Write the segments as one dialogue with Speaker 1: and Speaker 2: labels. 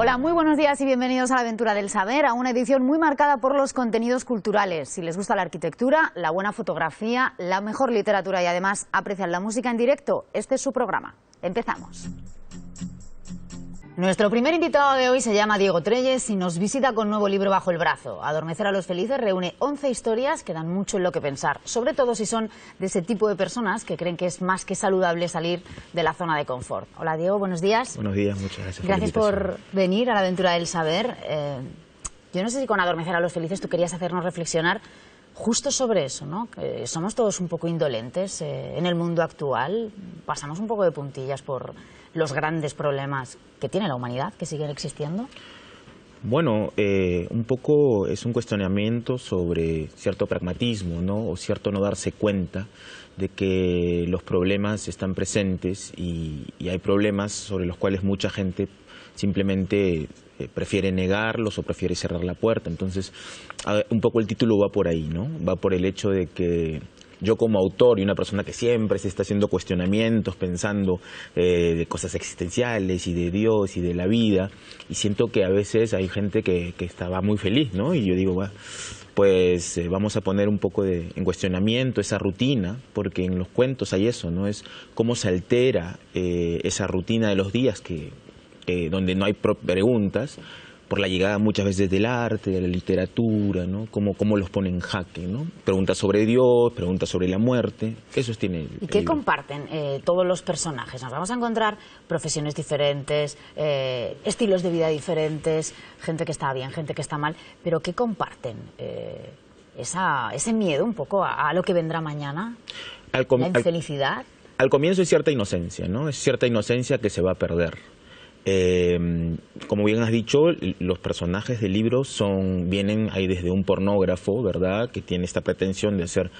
Speaker 1: Hola, muy buenos días y bienvenidos a la aventura del saber, a una edición muy marcada por los contenidos culturales. Si les gusta la arquitectura, la buena fotografía, la mejor literatura y además aprecian la música en directo, este es su programa. Empezamos. Nuestro primer invitado de hoy se llama Diego Trelles y nos visita con un nuevo libro bajo el brazo. Adormecer a los felices reúne 11 historias que dan mucho en lo que pensar, sobre todo si son de ese tipo de personas que creen que es más que saludable salir de la zona de confort. Hola Diego, buenos días.
Speaker 2: Buenos días, muchas gracias.
Speaker 1: Gracias por venir a la aventura del saber. Yo no sé si con Adormecer a los felices tú querías hacernos reflexionar justo sobre eso, ¿no? Que somos todos un poco indolentes en el mundo actual, pasamos un poco de puntillas por los grandes problemas que tiene la humanidad, que siguen existiendo.
Speaker 2: Bueno, un poco es un cuestionamiento sobre cierto pragmatismo, ¿no? O cierto no darse cuenta de que los problemas están presentes y hay problemas sobre los cuales mucha gente simplemente prefiere negarlos o prefiere cerrar la puerta. Entonces, un poco el título va por ahí, ¿no? Va por el hecho de que yo como autor y una persona que siempre se está haciendo cuestionamientos, pensando de cosas existenciales y de Dios y de la vida, y siento que a veces hay gente que estaba muy feliz, ¿no? Y yo digo, bueno, pues vamos a poner un poco en cuestionamiento esa rutina, porque en los cuentos hay eso, ¿no? Es cómo se altera esa rutina de los días donde no hay preguntas, por la llegada muchas veces del arte, de la literatura, ¿no? Cómo los pone en jaque, ¿no? Preguntas sobre Dios, preguntas sobre la muerte, eso tiene
Speaker 1: ¿Y qué comparten todos los personajes? Nos vamos a encontrar profesiones diferentes, estilos de vida diferentes, gente que está bien, gente que está mal, pero ¿qué comparten? Ese miedo un poco a lo que vendrá mañana, la infelicidad.
Speaker 2: Al comienzo es cierta inocencia, ¿no? Es cierta inocencia que se va a perder. Como bien has dicho, los personajes del libro vienen ahí desde un pornógrafo, ¿verdad?, que tiene esta pretensión de hacer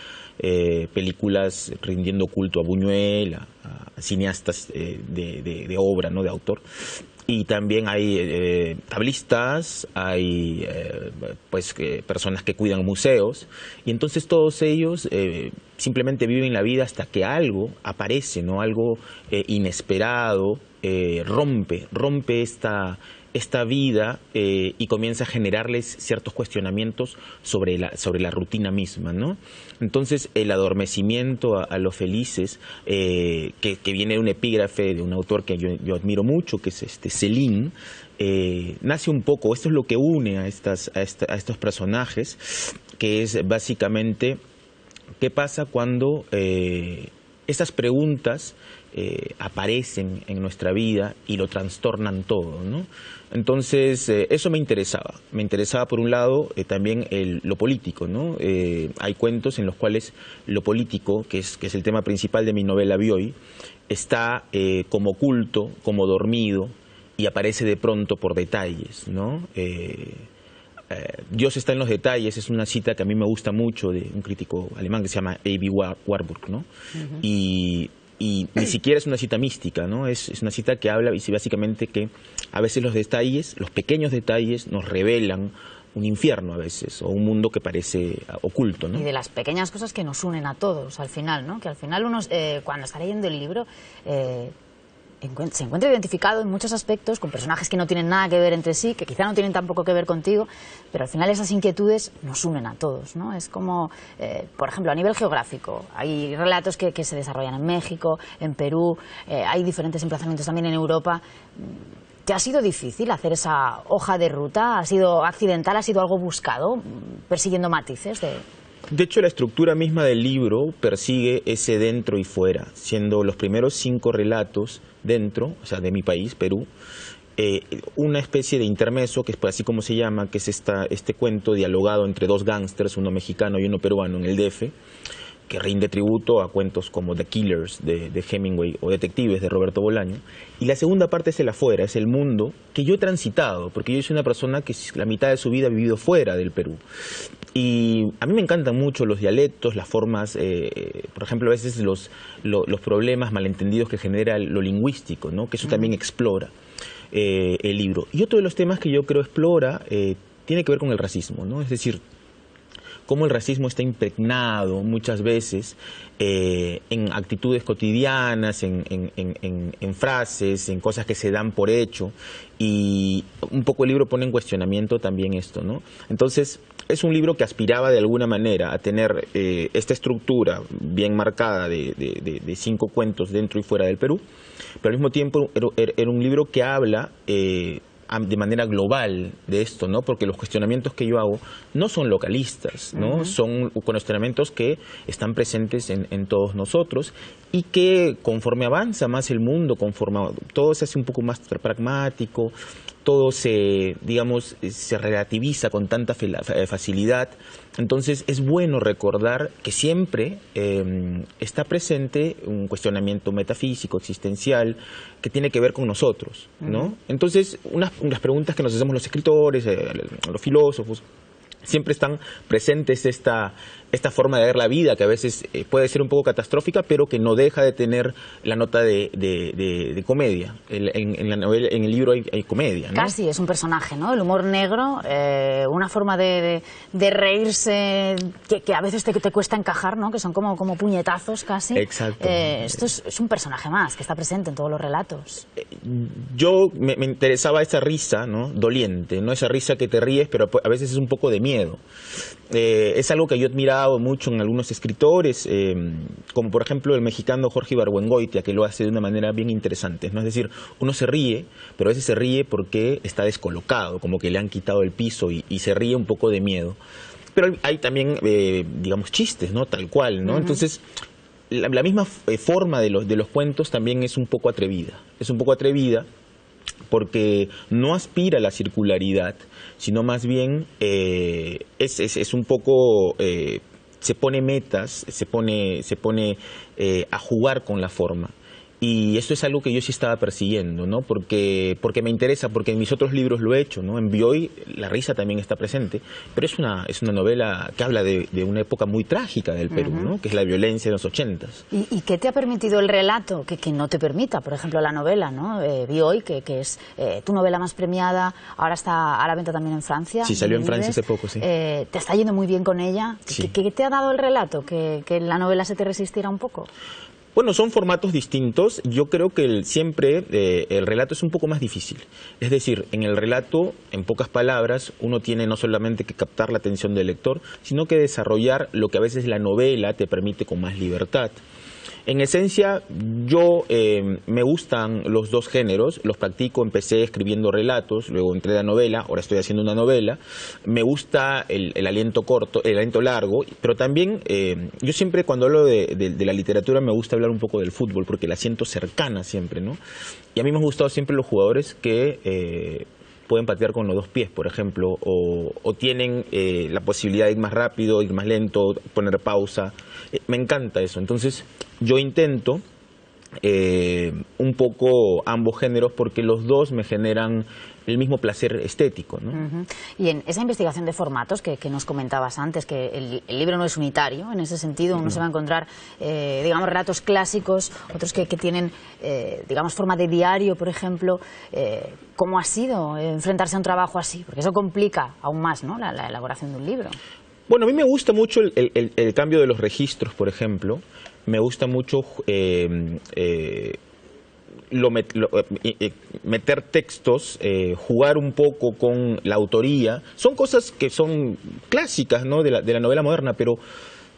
Speaker 2: películas rindiendo culto a Buñuel, a cineastas de obra, ¿no?, de autor. Y también hay tablistas, hay personas que cuidan museos, y entonces todos ellos simplemente viven la vida hasta que algo aparece, ¿no? Algo inesperado rompe esta vida y comienza a generarles ciertos cuestionamiamientos sobre la rutina misma, ¿no? Entonces el adormecimiento a los felices, que viene de un epígrafe de un autor que yo admiro mucho, que es Céline, nace un poco, esto es lo que une a estos personajes, que es básicamente qué pasa cuando estas preguntas aparecen en nuestra vida y lo trastornan todo, ¿no? Entonces, eso me interesaba por un lado también lo político, ¿no? Hay cuentos en los cuales lo político, que es el tema principal de mi novela Bioy, está como oculto, como dormido, y aparece de pronto por detalles, ¿no? Dios está en los detalles, es una cita que a mí me gusta mucho de un crítico alemán que se llama A.B. Warburg, ¿no? Y ni siquiera es una cita mística, ¿no? Es una cita que habla básicamente que a veces los detalles, los pequeños detalles, nos revelan un infierno a veces, o un mundo que parece oculto, ¿no?
Speaker 1: Y de las pequeñas cosas que nos unen a todos al final, ¿no? Que al final uno, cuando está leyendo el libro, se encuentra identificado en muchos aspectos con personajes que no tienen nada que ver entre sí, que quizá no tienen tampoco que ver contigo, pero al final esas inquietudes nos unen a todos, ¿no? Es como, por ejemplo, a nivel geográfico, hay relatos que se desarrollan en México, en Perú, hay diferentes emplazamientos también en Europa. ¿Te ha sido difícil hacer esa hoja de ruta? ¿Ha sido accidental? ¿Ha sido algo buscado, persiguiendo matices de...?
Speaker 2: De hecho, la estructura misma del libro persigue ese dentro y fuera, siendo los primeros 5 relatos dentro, o sea, de mi país, Perú, una especie de intermezzo, que es así como se llama, que es este cuento dialogado entre 2 gángsters, uno mexicano y uno peruano en el DF, que rinde tributo a cuentos como The Killers de Hemingway o Detectives de Roberto Bolaño. Y la segunda parte es el afuera, es el mundo que yo he transitado, porque yo soy una persona que la mitad de su vida ha vivido fuera del Perú. Y a mí me encantan mucho los dialectos, las formas, por ejemplo, a veces los problemas malentendidos que genera lo lingüístico, ¿no? Que eso también explora el libro. Y otro de los temas que yo creo explora tiene que ver con el racismo, ¿no? Es decir, cómo el racismo está impregnado muchas veces en actitudes cotidianas, en frases, en cosas que se dan por hecho, y un poco el libro pone en cuestionamiento también esto, ¿no? Entonces, es un libro que aspiraba de alguna manera a tener esta estructura bien marcada de 5 cuentos dentro y fuera del Perú, pero al mismo tiempo era un libro que habla de manera global de esto, ¿no? Porque los cuestionamientos que yo hago no son localistas, ¿no? Son cuestionamientos que están presentes en todos nosotros y que conforme avanza más el mundo, conforme todo se hace un poco más pragmático, todo se, digamos, se relativiza con tanta facilidad. Entonces es bueno recordar que siempre está presente un cuestionamiento metafísico, existencial, que tiene que ver con nosotros, ¿no? Entonces, unas preguntas que nos hacemos los escritores, los filósofos, siempre están presentes esta forma de ver la vida, que a veces puede ser un poco catastrófica, pero que no deja de tener la nota de comedia. En la novela, en el libro hay comedia, ¿no?
Speaker 1: Casi es un personaje, ¿no? El humor negro, una forma de reírse que a veces te cuesta encajar, ¿no? Que son como puñetazos casi.
Speaker 2: Exacto.
Speaker 1: Esto es un personaje más que está presente en todos los relatos.
Speaker 2: Yo me interesaba esa risa, ¿no? Doliente, ¿no? Esa risa que te ríes, pero a veces es un poco de miedo. Es algo que yo he admirado mucho en algunos escritores, como por ejemplo el mexicano Jorge Ibargüengoitia, que lo hace de una manera bien interesante, ¿no? Es decir, uno se ríe, pero a veces se ríe porque está descolocado, como que le han quitado el piso y se ríe un poco de miedo. Pero hay también, digamos, chistes, ¿no? Tal cual, ¿no? Entonces, la misma forma de los cuentos también es un poco atrevida. Es un poco atrevida porque no aspira a la circularidad, sino más bien es un poco, se pone metas, se pone a jugar con la forma. Y eso es algo que yo sí estaba persiguiendo, ¿no? Porque me interesa, porque en mis otros libros lo he hecho, ¿no? En Bioy la risa también está presente, pero es una novela que habla de una época muy trágica del Perú, ¿no? Que es la violencia de los 80s.
Speaker 1: ¿Y qué te ha permitido el relato que no te permita? Por ejemplo, la novela, ¿no? Bioy, que es tu novela más premiada, ahora está a la venta también en Francia.
Speaker 2: Sí, salió en Francia hace poco, sí.
Speaker 1: ¿Te está yendo muy bien con ella?
Speaker 2: Sí.
Speaker 1: ¿Qué te ha dado el relato? ¿Que la novela se te resistiera un poco?
Speaker 2: Bueno, son formatos distintos. Yo creo que siempre el relato es un poco más difícil. Es decir, en el relato, en pocas palabras, uno tiene no solamente que captar la atención del lector, sino que desarrollar lo que a veces la novela te permite con más libertad. En esencia, yo me gustan los dos géneros, los practico, empecé escribiendo relatos, luego entré a la novela, ahora estoy haciendo una novela. Me gusta el aliento corto, el aliento largo, pero también yo siempre cuando hablo de la literatura me gusta hablar un poco del fútbol, porque la siento cercana siempre, ¿no? Y a mí me han gustado siempre los jugadores que pueden patear con los dos pies, por ejemplo, o tienen la posibilidad de ir más rápido, ir más lento, poner pausa. Me encanta eso. Entonces, yo intento un poco ambos géneros porque los dos me generan el mismo placer estético, ¿no?
Speaker 1: Y en esa investigación de formatos que nos comentabas antes, que el libro no es unitario, en ese sentido uno se va a encontrar, digamos, relatos clásicos, otros que tienen, digamos, forma de diario, por ejemplo. ¿Cómo ha sido enfrentarse a un trabajo así? Porque eso complica aún más, ¿no?, la elaboración de un libro.
Speaker 2: Bueno, a mí me gusta mucho el cambio de los registros, por ejemplo. Me gusta mucho meter textos, jugar un poco con la autoría. Son cosas que son clásicas, ¿no?, de la novela moderna, pero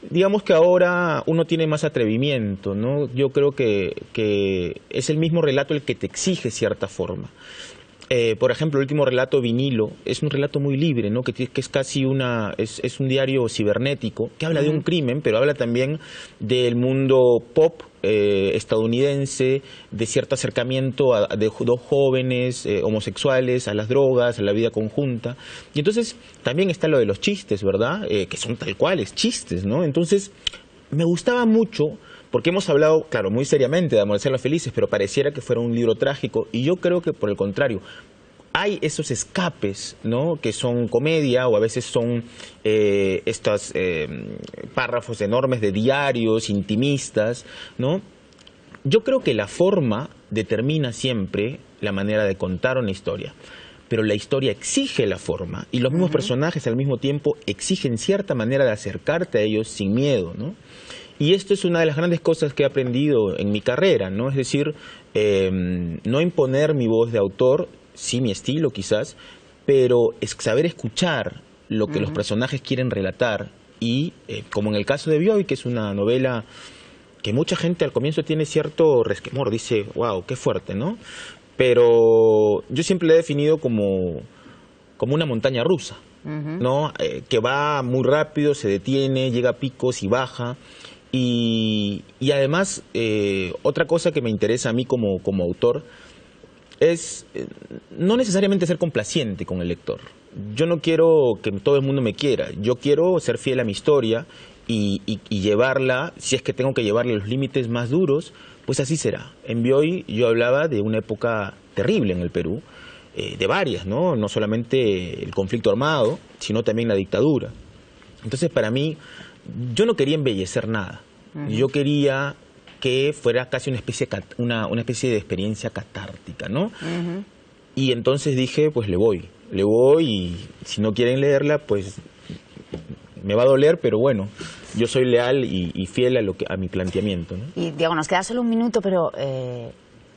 Speaker 2: digamos que ahora uno tiene más atrevimiento, ¿no? Yo creo que es el mismo relato el que te exige cierta forma. Por ejemplo, el último relato, Vinilo, es un relato muy libre, ¿no? Que es casi es un diario cibernético que habla de un crimen, pero habla también del mundo pop estadounidense, de cierto acercamiento de dos jóvenes homosexuales a las drogas, a la vida conjunta. Y entonces también está lo de los chistes, ¿verdad? Que son tal cuales, chistes, ¿no? Entonces me gustaba mucho, porque hemos hablado, claro, muy seriamente de Amanecer los Felices, pero pareciera que fuera un libro trágico, y yo creo que por el contrario, hay esos escapes, ¿no?, que son comedia, o a veces son estos párrafos enormes de diarios intimistas, ¿no? Yo creo que la forma determina siempre la manera de contar una historia. pero la historia exige la forma y los mismos personajes al mismo tiempo exigen cierta manera de acercarte a ellos sin miedo, ¿no? Y esto es una de las grandes cosas que he aprendido en mi carrera, ¿no? Es decir, no imponer mi voz de autor, sí mi estilo quizás, pero es saber escuchar lo que los personajes quieren relatar y, como en el caso de Bioy, que es una novela que mucha gente al comienzo tiene cierto resquemor, dice, wow, qué fuerte, ¿no? Pero yo siempre la he definido como una montaña rusa, ¿no? Que va muy rápido, se detiene, llega a picos y baja. Y además, otra cosa que me interesa a mí como autor es no necesariamente ser complaciente con el lector. Yo no quiero que todo el mundo me quiera, yo quiero ser fiel a mi historia y llevarla, si es que tengo que llevarle los límites más duros, pues así será. En Bioy yo hablaba de una época terrible en el Perú, de varias, ¿no? No solamente el conflicto armado, sino también la dictadura. Entonces, para mí, yo no quería embellecer nada. Yo quería que fuera casi una especie de experiencia catártica, ¿no? Y entonces dije, pues le voy y si no quieren leerla, pues me va a doler, pero bueno, yo soy leal y fiel a mi planteamiento, ¿no?
Speaker 1: Y Diego, nos queda solo un minuto, pero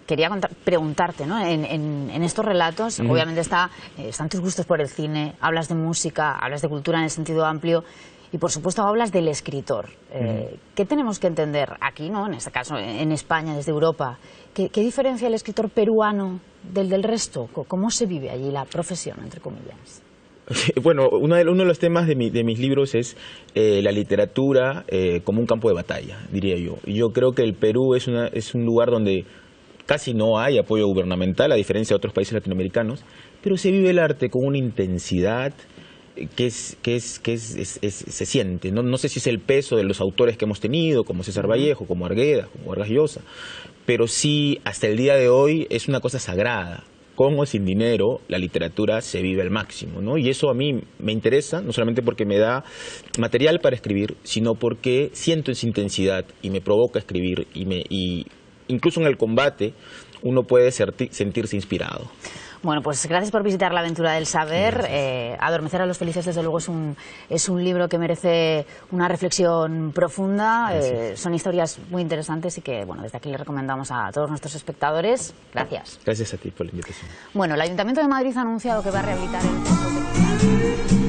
Speaker 1: quería preguntarte, ¿no? En estos relatos, obviamente están tus gustos por el cine, hablas de música, hablas de cultura en el sentido amplio, y por supuesto hablas del escritor. ¿Qué tenemos que entender aquí, ¿no? En este caso, en España, desde Europa? ¿Qué diferencia el escritor peruano del resto? ¿Cómo se vive allí la profesión, entre comillas?
Speaker 2: Bueno, uno de los temas de mis libros es la literatura como un campo de batalla, diría yo. Y yo creo que el Perú es un lugar donde casi no hay apoyo gubernamental, a diferencia de otros países latinoamericanos, pero se vive el arte con una intensidad que se siente. No sé si es el peso de los autores que hemos tenido, como César Vallejo, como Arguedas, como Vargas Llosa, pero sí, hasta el día de hoy es una cosa sagrada. Con o sin dinero, la literatura se vive al máximo, ¿no? Y eso a mí me interesa, no solamente porque me da material para escribir, sino porque siento esa intensidad y me provoca escribir y incluso en el combate uno puede sentirse inspirado.
Speaker 1: Bueno, pues gracias por visitar La aventura del saber. Adormecer a los felices, desde luego, es un libro que merece una reflexión profunda. Son historias muy interesantes y que, bueno, desde aquí le recomendamos a todos nuestros espectadores. Gracias.
Speaker 2: Gracias a ti por la invitación.
Speaker 1: Bueno, el Ayuntamiento de Madrid ha anunciado que va a rehabilitar el centro de